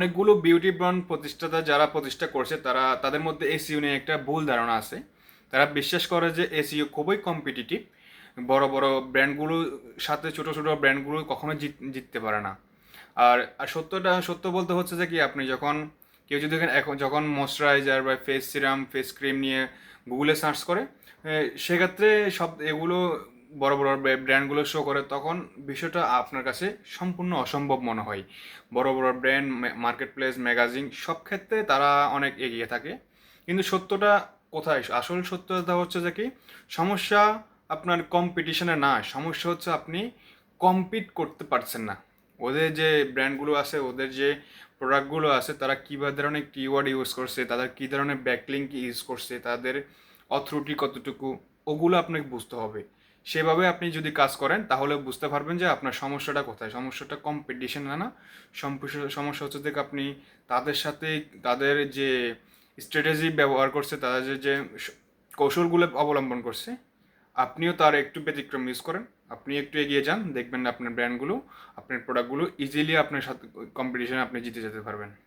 অনেকগুলো beauty brand প্রতিষ্ঠাতা যারা প্রতিষ্ঠা করছে তাদের মধ্যে এসইও নিয়ে একটা ভুল ধারণা আছে। তারা বিশ্বাস করে যে এসইও খুবই কম্পিটিটিভ, বড় বড় ব্র্যান্ডগুলোর সাথে ছোট ছোট ব্র্যান্ডগুলো কখনো জিততে পারে না। আর আর সত্য বলতে হচ্ছে যে কি, আপনি যখন কেউ যদি দেখেন এখন যখন ময়শ্চারাইজার বা ফেস সিরাম ফেস ক্রিম নিয়ে গুগলে সার্চ করে, সেক্ষেত্রে সব এগুলো বড় বড় ব্র্যান্ডগুলো শো করে, তখন বিষয়টা আপনার কাছে সম্পূর্ণ অসম্ভব মনে হয়। বড় বড় ব্র্যান্ড, মার্কেট প্লেস, ম্যাগাজিন সব ক্ষেত্রে তারা অনেক এগিয়ে থাকে। কিন্তু সত্যটা কোথায়? আসল সত্যটা হচ্ছে যে কি, সমস্যা আপনার কম্পিটিশনে না, সমস্যা হচ্ছে আপনি কম্পিট করতে পারছেন না। ওদের যে ব্র্যান্ডগুলো আছে, ওদের যে প্রোডাক্টগুলো আছে, তারা কী ধরনের কিওয়ার্ড ইউজ করছে, তাদের কী ধরনের ব্যাকলিঙ্ক ইউজ করছে, তাদের অথরিটি কতটুকু, ওগুলো আপনাকে বুঝতে হবে। সেভাবে আপনি যদি কাজ করেন তাহলে বুঝতে পারবেন যে আপনার সমস্যাটা কোথায়। সমস্যাটা কম্পিটিশন না, সমস্যা হচ্ছে যে আপনি তাদের সাথে, তাদের যে স্ট্র্যাটেজি ব্যবহার করছে, তাদের যে কৌশলগুলো অবলম্বন করছে, আপনিও তার একটু ব্যতিক্রম ইউজ করেন। আপনি একটু এগিয়ে যান, দেখবেন আপনার ব্র্যান্ডগুলো, আপনার প্রোডাক্টগুলো ইজিলি আপনার সাথে কম্পিটিশনে আপনি জিতে যেতে পারবেন।